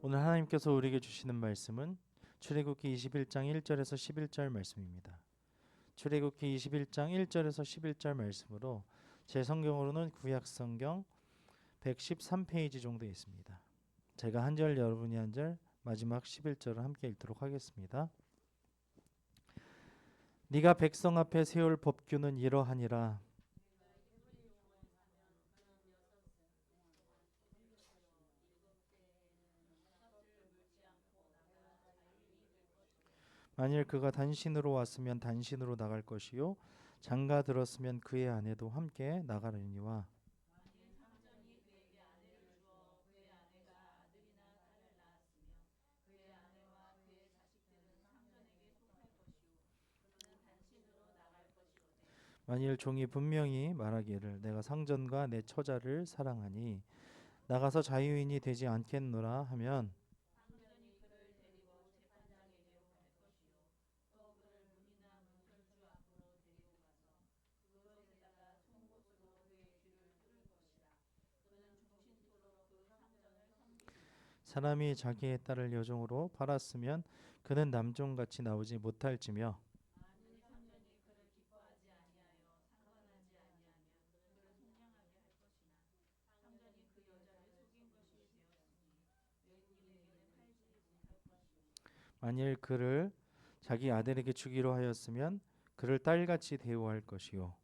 오늘 하나님께서 우리에게 주시는 말씀은 출애굽기 21장 1절에서 11절 말씀입니다. 출애굽기 21장 1절에서 11절 말씀으로 제 성경으로는 구약 성경 113페이지 정도 있습니다. 제가 한 절 여러분이 한 절 마지막 11절을 함께 읽도록 하겠습니다. 네가 백성 앞에 세울 법규는 이러하니라. 만일 그가 단신으로 왔으면 단신으로 나갈 것이요 장가 들었으면 그의 아내도 함께 나가려니와. 만일 종이 분명히 말하기를 내가 상전과 내 처자를 사랑하니 나가서 자유인이 되지 않겠노라 하면 사람이 자기의 딸을 여종으로 팔았으면 그는 남종같이 나오지 못할지며 만일 그를 자기 아들에게 주기로 하였으면 그를 딸같이 대우할 것이요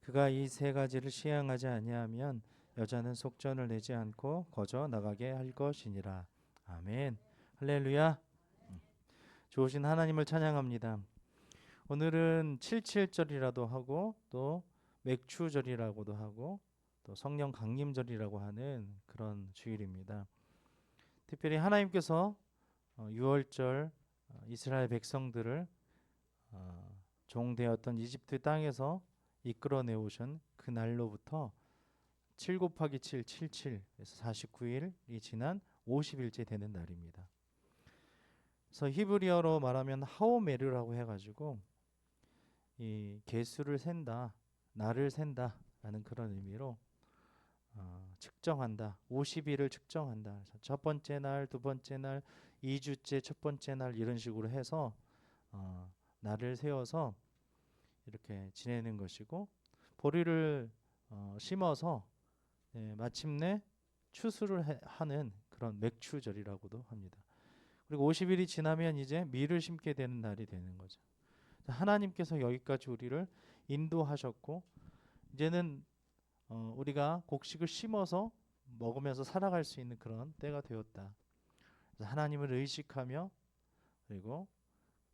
그가 이 세 가지를 시행하지 아니하면 여자는 속전을 내지 않고 거저 나가게 할 것이니라. 아멘. 할렐루야. 좋으신 하나님을 찬양합니다. 오늘은 77절이라도 하고 또 맥추절이라고도 하고 또 성령 강림절이라고 하는 그런 주일입니다. 특별히 하나님께서 6월절 이스라엘 백성들을 종되었던 이집트 땅에서 이끌어내 오신 그 날로부터 7 곱하기 7, 77에서 49일이 지난 50일째 되는 날입니다. 그래서 히브리어로 말하면 하오메르라고 해가지고 이 개수를 센다, 날을 센다라는 그런 의미로 측정한다. 50일을 측정한다. 첫 번째 날, 두 번째 날, 2주째 첫 번째 날 이런 식으로 해서 날을 세워서 이렇게 지내는 것이고 보리를 심어서 마침내 추수를 하는 그런 맥추절이라고도 합니다. 그리고 50일이 지나면 이제 밀을 심게 되는 날이 되는 거죠. 하나님께서 여기까지 우리를 인도하셨고 이제는 우리가 곡식을 심어서 먹으면서 살아갈 수 있는 그런 때가 되었다. 그래서 하나님을 의식하며 그리고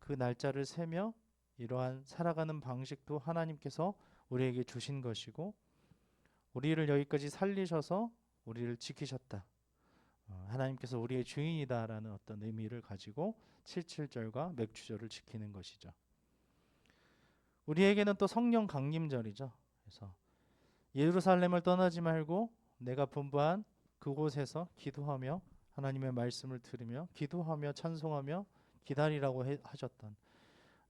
그 날짜를 세며 이러한 살아가는 방식도 하나님께서 우리에게 주신 것이고 우리를 여기까지 살리셔서 우리를 지키셨다. 하나님께서 우리의 주인이다라는 어떤 의미를 가지고 77절과 맥주절을 지키는 것이죠. 우리에게는 또 성령 강림절이죠. 그래서 예루살렘을 떠나지 말고 내가 분부한 그곳에서 기도하며 하나님의 말씀을 들으며 기도하며 찬송하며 기다리라고 하셨던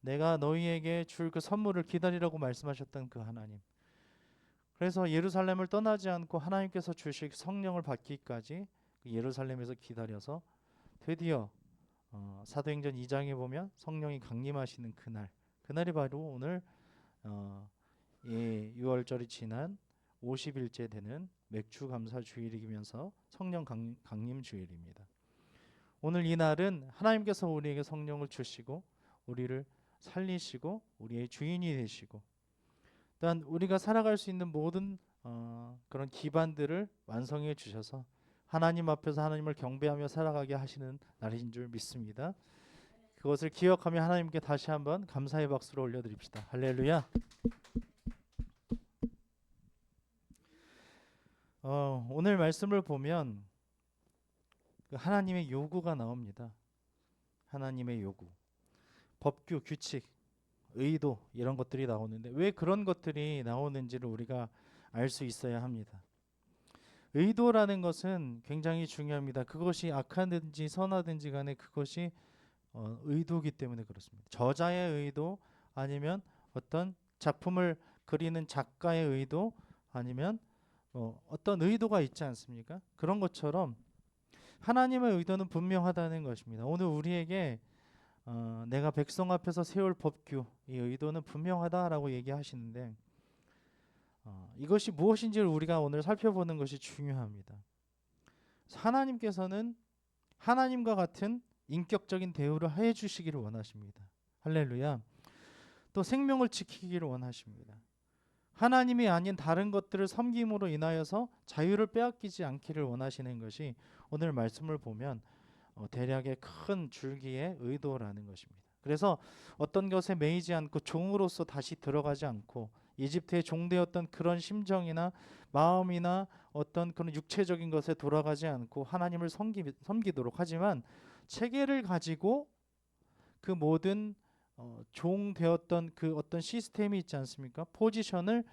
내가 너희에게 줄 그 선물을 기다리라고 말씀하셨던 그 하나님. 그래서 예루살렘을 떠나지 않고 하나님께서 주실 성령을 받기까지 그 예루살렘에서 기다려서 드디어 사도행전 2장에 보면 성령이 강림하시는 그날, 그날이 바로 오늘 이 6월절이 지난 50일째 되는 맥주감사 주일이면서 성령 강림 주일입니다. 오늘 이 날은 하나님께서 우리에게 성령을 주시고 우리를 살리시고 우리의 주인이 되시고 또한 우리가 살아갈 수 있는 모든 그런 기반들을 완성해 주셔서 하나님 앞에서 하나님을 경배하며 살아가게 하시는 날인 줄 믿습니다. 그것을 기억하며 하나님께 다시 한번 감사의 박수를 올려드립시다. 할렐루야. 오늘 말씀을 보면 그 하나님의 요구가 나옵니다. 하나님의 요구, 법규, 규칙, 의도 이런 것들이 나오는데 왜 그런 것들이 나오는지를 우리가 알 수 있어야 합니다. 의도라는 것은 굉장히 중요합니다. 그것이 악하든지 선하든지 간에 그것이 의도기 때문에 그렇습니다. 저자의 의도 아니면 어떤 작품을 그리는 작가의 의도 아니면 어떤 의도가 있지 않습니까? 그런 것처럼 하나님의 의도는 분명하다는 것입니다. 오늘 우리에게 내가 백성 앞에서 세울 법규, 이 의도는 분명하다라고 얘기하시는데 이것이 무엇인지를 우리가 오늘 살펴보는 것이 중요합니다. 하나님께서는 하나님과 같은 인격적인 대우를 해주시기를 원하십니다. 할렐루야. 또 생명을 지키기를 원하십니다. 하나님이 아닌 다른 것들을 섬김으로 인하여서 자유를 빼앗기지 않기를 원하시는 것이 오늘 말씀을 보면 대략의 큰 줄기의 의도라는 것입니다. 그래서 어떤 것에 매이지 않고 종으로서 다시 들어가지 않고 이집트의 종되었던 그런 심정이나 마음이나 어떤 그런 육체적인 것에 돌아가지 않고 하나님을 섬기도록 하지만 체계를 가지고 그 모든 종되었던 그 어떤 시스템이 있지 않습니까? 포지션을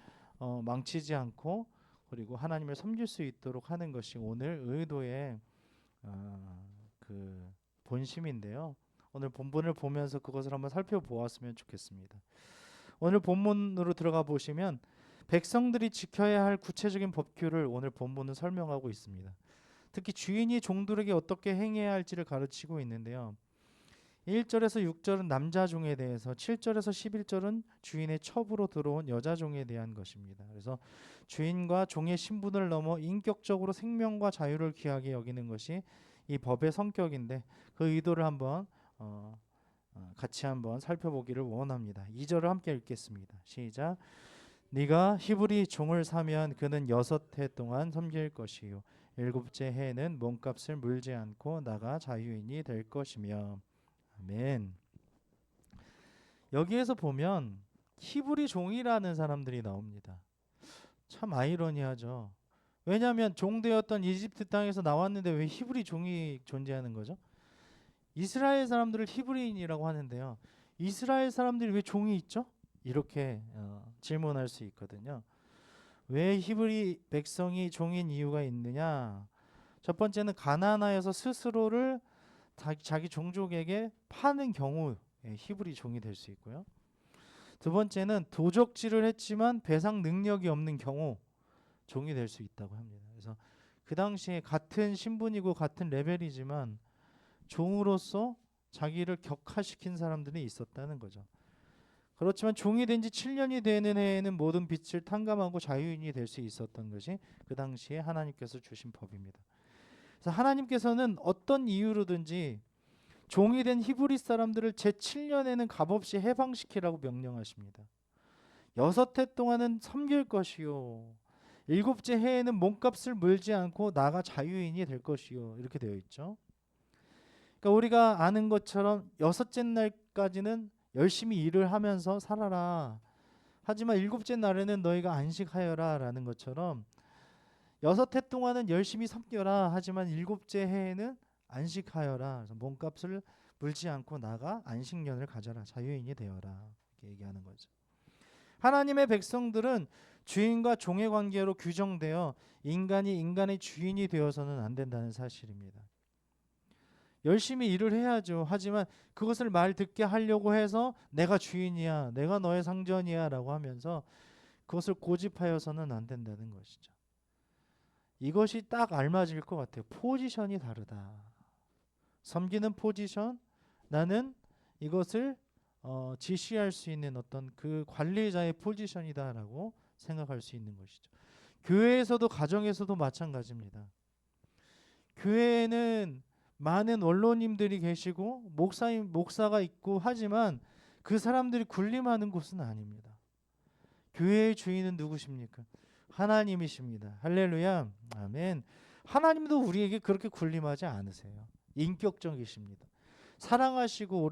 망치지 않고 그리고 하나님을 섬길 수 있도록 하는 것이 오늘 의도의 그 본심인데요. 오늘 본문을 보면서 그것을 한번 살펴보았으면 좋겠습니다. 오늘 본문으로 들어가 보시면 백성들이 지켜야 할 구체적인 법규를 오늘 본문은 설명하고 있습니다. 특히 주인이 종들에게 어떻게 행해야 할지를 가르치고 있는데요. 1절에서 6절은 남자 종에 대해서, 7절에서 11절은 주인의 첩으로 들어온 여자 종에 대한 것입니다. 그래서 주인과 종의 신분을 넘어 인격적으로 생명과 자유를 귀하게 여기는 것이 이 법의 성격인데 그 의도를 한번 같이 한번 살펴보기를 원합니다. 2절을 함께 읽겠습니다. 시작. 네가 히브리 종을 사면 그는 6해 동안 섬길 것이요 7째 해에는 몸값을 물지 않고 나가 자유인이 될 것이며. 아멘. 여기에서 보면 히브리 종이라는 사람들이 나옵니다. 참 아이러니하죠. 왜냐하면 종되었던 이집트 땅에서 나왔는데 왜 히브리 종이 존재하는 거죠? 이스라엘 사람들을 히브리인이라고 하는데요. 이스라엘 사람들이 왜 종이 있죠? 이렇게 질문할 수 있거든요. 왜 히브리 백성이 종인 이유가 있느냐? 첫 번째는 가나안에서 스스로를 자기 종족에게 파는 경우에 히브리 종이 될 수 있고요. 두 번째는 도적질을 했지만 배상 능력이 없는 경우 종이 될 수 있다고 합니다. 그래서 그 당시에 같은 신분이고 같은 레벨이지만 종으로서 자기를 격하시킨 사람들이 있었다는 거죠. 그렇지만 종이 된 지 7년이 되는 해에는 모든 빚을 탕감하고 자유인이 될 수 있었던 것이 그 당시에 하나님께서 주신 법입니다. 그래서 하나님께서는 어떤 이유로든지 종이 된 히브리 사람들을 제7년에는 값없이 해방시키라고 명령하십니다. 6해 동안은 섬길 것이요 7째 해에는 몸값을 물지 않고 나가 자유인이 될 것이요 이렇게 되어 있죠. 그러니까 우리가 아는 것처럼 6째 날까지는 열심히 일을 하면서 살아라. 하지만 7째 날에는 너희가 안식하여라 라는 것처럼 6해 동안은 열심히 섬겨라. 하지만 7째 해에는 안식하여라. 그래서 몸값을 물지 않고 나가 안식년을 가져라. 자유인이 되어라. 이렇게 얘기하는 거죠. 하나님의 백성들은 주인과 종의 관계로 규정되어 인간이 인간의 주인이 되어서는 안 된다는 사실입니다. 열심히 일을 해야죠. 하지만 그것을 말 듣게 하려고 해서 내가 주인이야, 내가 너의 상전이야 라고 하면서 그것을 고집하여서는 안 된다는 것이죠. 이것이 딱 알맞을 것 같아요. 포지션이 다르다. 섬기는 포지션, 나는 이것을 지시할 수 있는 어떤 그 관리자의 포지션이다라고 생각할 수 있는 것이죠. 교회에서도 가정에서도 마찬가지입니다. 교회에는 많은 원로님들이 계시고 목사가 있고 하지만 그 사람들이 군림하는 곳은 아닙니다. 교회의 주인은 누구십니까? 하나님이십니다. 할렐루야. 아멘. 하나님도 우리에게 그렇게 군림하지 않으세요. 인격적이십니다. 사랑하시고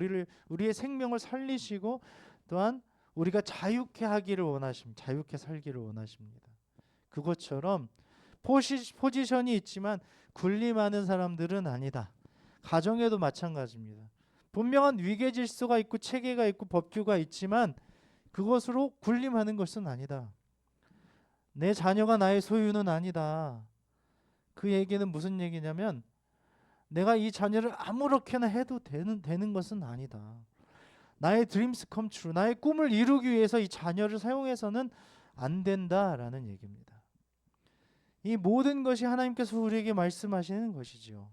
우리의 생명을 살리시고 또한 우리가 자유케 하기를 원하십니다. 자유케 살기를 원하십니다. 그것처럼 포지션이 있지만 군림하는 사람들은 아니다. 가정에도 마찬가지입니다. 분명한 위계 질서가 있고 체계가 있고 법규가 있지만 그것으로 군림하는 것은 아니다. 내 자녀가 나의 소유는 아니다. 그 얘기는 무슨 얘기냐면 내가 이 자녀를 아무렇게나 해도 되는 것은 아니다. 나의 드림스 컴 트루, 나의 꿈을 이루기 위해서 이 자녀를 사용해서는 안 된다라는 얘기입니다. 이 모든 것이 하나님께서 우리에게 말씀하시는 것이지요.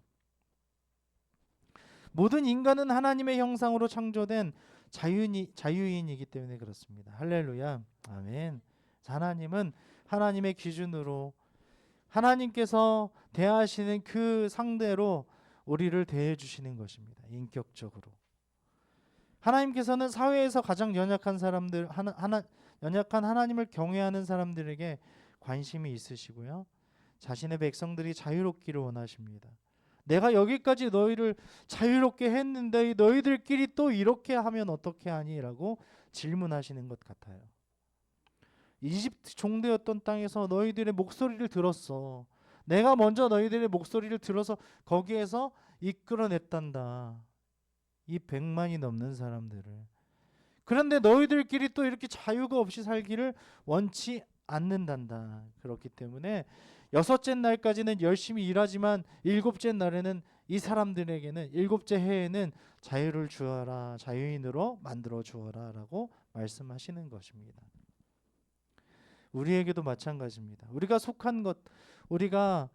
모든 인간은 하나님의 형상으로 창조된 자유인이기 때문에 그렇습니다. 할렐루야. 아멘. 하나님은 하나님의 기준으로 하나님께서 대하시는 그 상대로 우리를 대해 주시는 것입니다. 인격적으로. 하나님께서는 사회에서 가장 연약한 사람들, 연약한 하나님을 경외하는 사람들에게 관심이 있으시고요. 자신의 백성들이 자유롭기를 원하십니다. 내가 여기까지 너희를 자유롭게 했는데 너희들끼리 또 이렇게 하면 어떻게 하니? 라고 질문하시는 것 같아요. 이집트 종되었던 땅에서 너희들의 목소리를 들었어. 내가 먼저 너희들의 목소리를 들어서 거기에서 이끌어냈단다. 이 100만이 넘는 사람들을. 그런데 너희들끼리 또 이렇게 자유가 없이 살기를 원치 않는단다. 그렇기 때문에 6째 날까지는 열심히 일하지만 7째 날에는 이 사람들에게는 7째 해에는 자유를 주어라, 자유인으로 만들어 주어라 라고 말씀하시는 것입니다. 우리에게도 마찬가지입니다. 우리가 속한 것, 우리가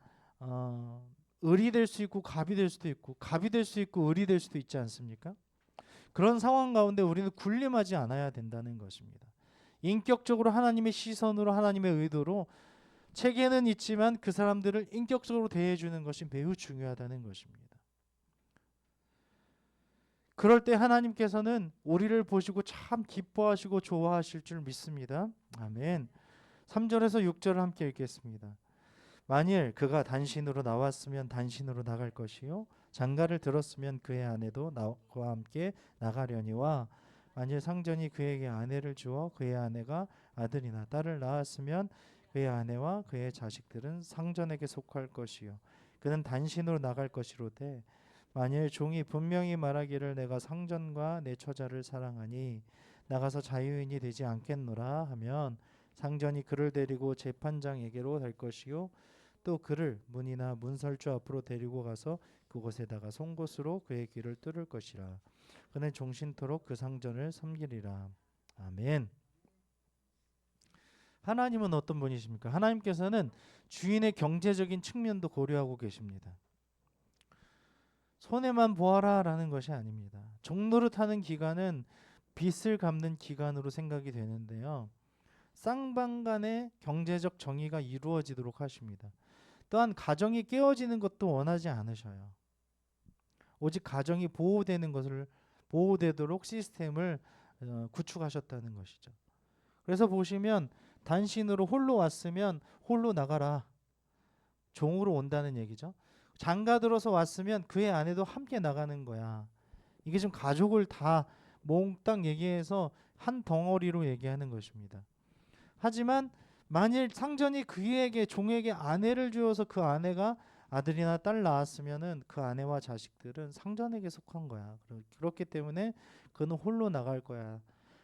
을이 될 수 있고 갑이 될 수도 있고 갑이 될 수 있고 을이 될 수도 있지 않습니까? 그런 상황 가운데 우리는 군림하지 않아야 된다는 것입니다. 인격적으로 하나님의 시선으로 하나님의 의도로 체계는 있지만 그 사람들을 인격적으로 대해주는 것이 매우 중요하다는 것입니다. 그럴 때 하나님께서는 우리를 보시고 참 기뻐하시고 좋아하실 줄 믿습니다. 아멘. 3절에서 6절을 함께 읽겠습니다. 만일 그가 단신으로 나왔으면 단신으로 나갈 것이요 장가를 들었으면 그의 아내도 그와 함께 나가려니와 만일 상전이 그에게 아내를 주어 그의 아내가 아들이나 딸을 낳았으면 그의 아내와 그의 자식들은 상전에게 속할 것이요 그는 단신으로 나갈 것이로되 만일 종이 분명히 말하기를 내가 상전과 내 처자를 사랑하니 나가서 자유인이 되지 않겠노라 하면 상전이 그를 데리고 재판장에게로 갈 것이요 또 그를 문이나 문설주 앞으로 데리고 가서 그곳에다가 송곳으로 그의 귀를 뚫을 것이라. 그는 종신토록 그 상전을 섬기리라. 아멘. 하나님은 어떤 분이십니까? 하나님께서는 주인의 경제적인 측면도 고려하고 계십니다. 손해만 보아라 라는 것이 아닙니다. 종노릇하는 기간은 빚을 갚는 기간으로 생각이 되는데요. 쌍방간의 경제적 정의가 이루어지도록 하십니다. 또한 가정이 깨어지는 것도 원하지 않으셔요. 오직 가정이 보호되도록 시스템을 구축하셨다는 것이죠. 그래서 보시면 단신으로 홀로 왔으면 홀로 나가라. 종으로 온다는 얘기죠. 장가 들어서 왔으면 그의 아내도 함께 나가는 거야. 이게 좀 가족을 다 몽땅 얘기해서 한 덩어리로 얘기하는 것입니다. 하지만 만일 상전이 그에게 종에게 아내를 주어서 그 아내가 아들이나 딸 낳았으면은 그 아내와 자식들은 상전에게 속한 거야. 그렇기 때문에 그는 홀로 나갈 거야.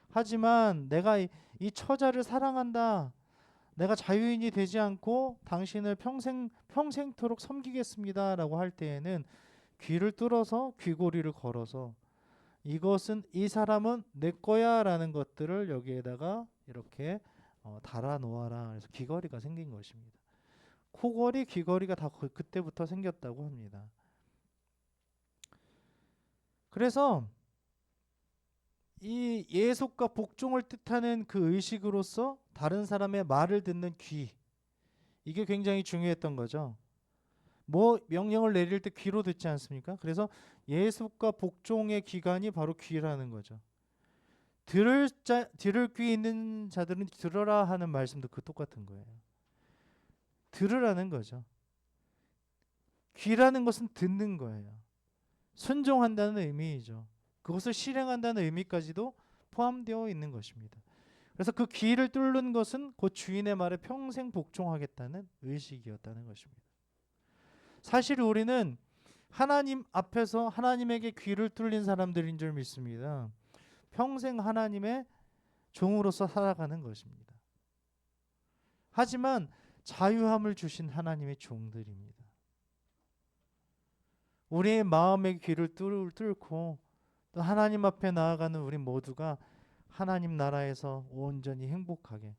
하지만 내가 이 처자를 사랑한다. 내가 자유인이 되지 않고 당신을 평생토록 섬기겠습니다라고 할 때에는 귀를 뚫어서 귀고리를 걸어서 이것은 이 사람은 내 거야라는 것들을 여기에다가 이렇게 달아 놓아라. 그래서 귀걸이가 생긴 것입니다. 코걸이, 귀걸이가 다 그때부터 생겼다고 합니다. 그래서 이 예속과 복종을 뜻하는 그 의식으로서 다른 사람의 말을 듣는 귀, 이게 굉장히 중요했던 거죠. 뭐 명령을 내릴 때 귀로 듣지 않습니까? 그래서 예속과 복종의 기관이 바로 귀라는 거죠. 들을 귀 있는 자들은 들어라 하는 말씀도 그 똑같은 거예요. 들으라는 거죠. 귀라는 것은 듣는 거예요. 순종한다는 의미이죠. 그것을 실행한다는 의미까지도 포함되어 있는 것입니다. 그래서 그 귀를 뚫는 것은 곧 주인의 말에 평생 복종하겠다는 의식이었다는 것입니다. 사실 우리는 하나님 앞에서 하나님에게 귀를 뚫린 사람들인 줄 믿습니다. 평생 하나님의 종으로서 살아가는 것입니다. 하지만 자유함을 주신 하나님의 종들입니다. 우리의 마음의 귀를 뚫고 또 하나님 앞에 나아가는 우리 모두가 하나님 나라에서 온전히 행복하게,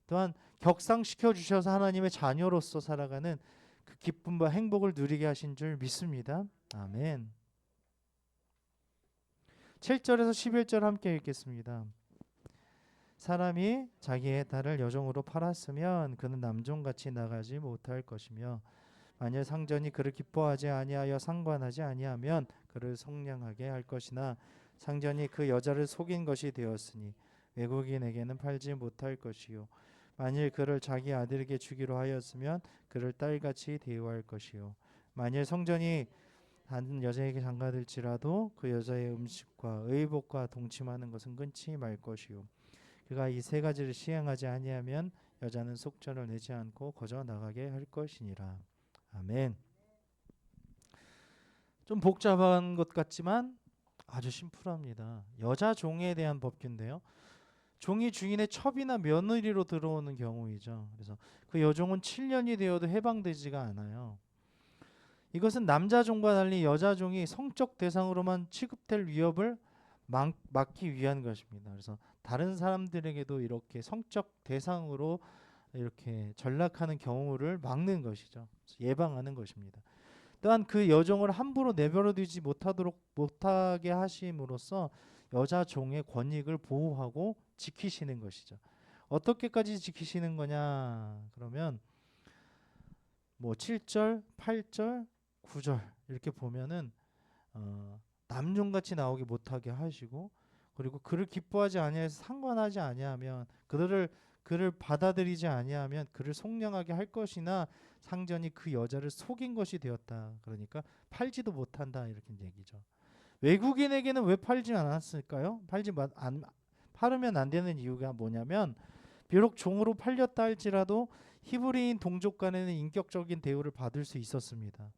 또한 격상시켜 주셔서 하나님의 자녀로서 살아가는 그 기쁨과 행복을 누리게 하신 줄 믿습니다. 아멘. 7절에서 11절 함께 읽겠습니다. 사람이 자기의 딸을 여종으로 팔았으면 그는 남종같이 나가지 못할 것이며, 만일 상전이 그를 기뻐하지 아니하여 상관하지 아니하면 그를 속량하게 할 것이나, 상전이 그 여자를 속인 것이 되었으니 외국인에게는 팔지 못할 것이요, 만일 그를 자기 아들에게 주기로 하였으면 그를 딸같이 대우할 것이요, 만일 성전이 다른 여자에게 장가들지라도 그 여자의 음식과 의복과 동침하는 것은 끊지 말 것이요, 그가 이 세 가지를 시행하지 아니하면 여자는 속전을 내지 않고 거저 나가게 할 것이니라. 아멘. 좀 복잡한 것 같지만 아주 심플합니다. 여자 종에 대한 법규인데요. 종이 주인의 첩이나 며느리로 들어오는 경우이죠. 그래서 그 여종은 7년이 되어도 해방되지가 않아요. 이것은 남자 종과 달리 여자 종이 성적 대상으로만 취급될 위협을 막기 위한 것입니다. 그래서 다른 사람들에게도 이렇게 성적 대상으로 이렇게 전락하는 경우를 막는 것이죠. 예방하는 것입니다. 또한 그 여종을 함부로 내버려두지 못하게 하심으로써 여자 종의 권익을 보호하고 지키시는 것이죠. 어떻게까지 지키시는 거냐? 그러면 뭐 7절, 8절, 9절 이렇게 보면은 남종같이 나오게 못하게 하시고, 그리고 그를 기뻐하지 아니해서 상관하지 아니하면 그를 받아들이지 아니하면 그를 속량하게 할 것이나, 상전이 그 여자를 속인 것이 되었다. 그러니까 팔지도 못한다 이렇게 얘기죠. 외국인에게는 왜 팔지 않았을까요? 팔으면 안 되는 이유가 뭐냐면, 비록 종으로 팔렸다 할지라도 히브리인 동족 간에는 인격적인 대우를 받을 수 있었습니다.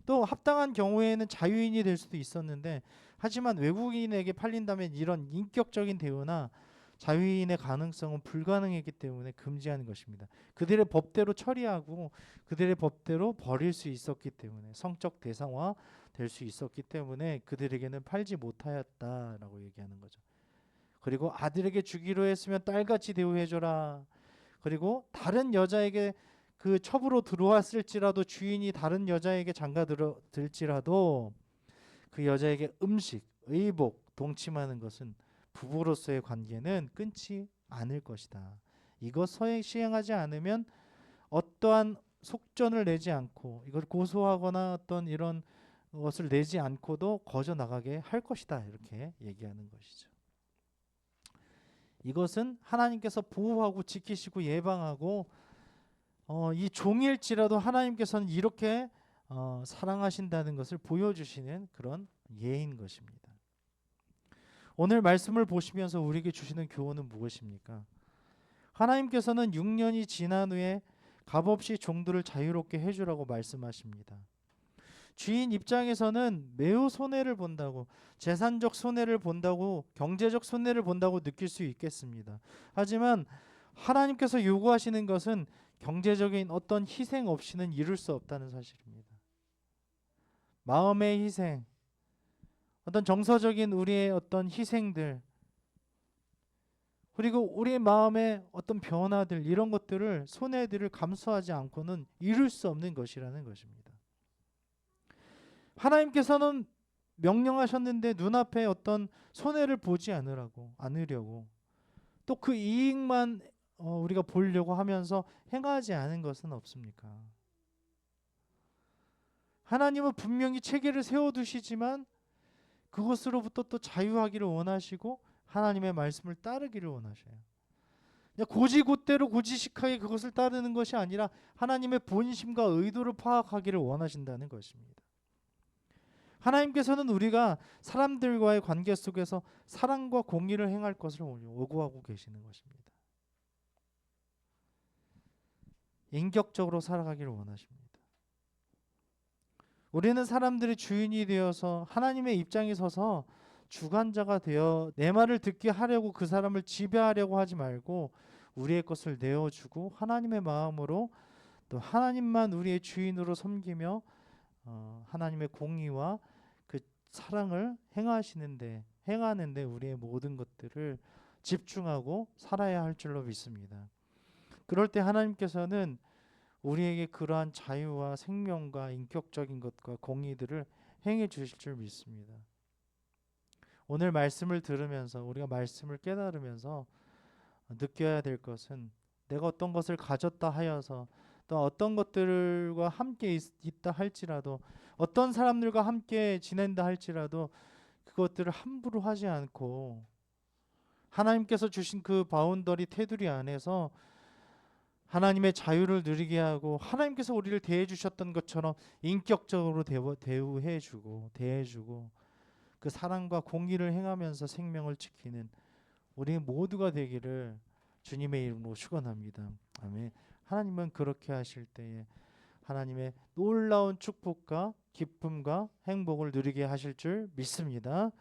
또 합당한 경우에는 자유인이 될 수도 있었는데, 하지만 외국인에게 팔린다면 이런 인격적인 대우나 자유인의 가능성은 불가능했기 때문에 금지하는 것입니다. 그들의 법대로 처리하고 그들의 법대로 버릴 수 있었기 때문에, 성적 대상화 될 수 있었기 때문에 그들에게는 팔지 못하였다라고 얘기하는 거죠. 그리고 아들에게 주기로 했으면 딸같이 대우해줘라. 그리고 다른 여자에게 그 첩으로 들어왔을지라도, 주인이 다른 여자에게 장가들지라도 그 여자에게 음식, 의복, 동침하는 것은 부부로서의 관계는 끊지 않을 것이다. 이것 시행하지 않으면 어떠한 속전을 내지 않고, 이걸 고소하거나 어떤 이런 것을 내지 않고도 거저 나가게 할 것이다. 이렇게 얘기하는 것이죠. 이것은 하나님께서 보호하고 지키시고 예방하고, 이 종일지라도 하나님께서는 이렇게 사랑하신다는 것을 보여주시는 그런 예인 것입니다. 오늘 말씀을 보시면서 우리에게 주시는 교훈은 무엇입니까? 하나님께서는 6년이 지난 후에 값없이 종들을 자유롭게 해주라고 말씀하십니다. 주인 입장에서는 매우 손해를 본다고, 재산적 손해를 본다고, 경제적 손해를 본다고 느낄 수 있겠습니다. 하지만 하나님께서 요구하시는 것은 경제적인 어떤 희생 없이는 이룰 수 없다는 사실입니다. 마음의 희생, 어떤 정서적인 우리의 어떤 희생들, 그리고 우리의 마음의 어떤 변화들, 이런 것들을, 손해들을 감수하지 않고는 이룰 수 없는 것이라는 것입니다. 하나님께서는 명령하셨는데 눈앞에 어떤 손해를 보지 않으려고, 또 그 이익만 우리가 보려고 하면서 행하지 않은 것은 없습니까? 하나님은 분명히 체계를 세워두시지만 그것으로부터 또 자유하기를 원하시고 하나님의 말씀을 따르기를 원하셔요. 그냥 고지곳대로 고지식하게 그것을 따르는 것이 아니라 하나님의 본심과 의도를 파악하기를 원하신다는 것입니다. 하나님께서는 우리가 사람들과의 관계 속에서 사랑과 공의를 행할 것을 요구하고 계시는 것입니다. 인격적으로 살아가기를 원하십니다. 우리는 사람들의 주인이 되어서 하나님의 입장에 서서 주관자가 되어 내 말을 듣게 하려고 그 사람을 지배하려고 하지 말고, 우리의 것을 내어주고 하나님의 마음으로 또 하나님만 우리의 주인으로 섬기며 하나님의 공의와 그 사랑을 행하시는데 행하는데 우리의 모든 것들을 집중하고 살아야 할 줄로 믿습니다. 그럴 때 하나님께서는 우리에게 그러한 자유와 생명과 인격적인 것과 공의들을 행해 주실 줄 믿습니다. 오늘 말씀을 들으면서 우리가 말씀을 깨달으면서 느껴야 될 것은 내가 어떤 것을 가졌다 하여서 또 어떤 것들과 함께 있다 할지라도 어떤 사람들과 함께 지낸다 할지라도 그것들을 함부로 하지 않고 하나님께서 주신 그 바운더리 테두리 안에서 하나님의 자유를 누리게 하고 하나님께서 우리를 대해 주셨던 것처럼 인격적으로 대우해 주고 대해 주고 그 사랑과 공의를 행하면서 생명을 지키는 우리 모두가 되기를 주님의 이름으로 축원합니다. 아멘. 하나님은 그렇게 하실 때에 하나님의 놀라운 축복과 기쁨과 행복을 누리게 하실 줄 믿습니다.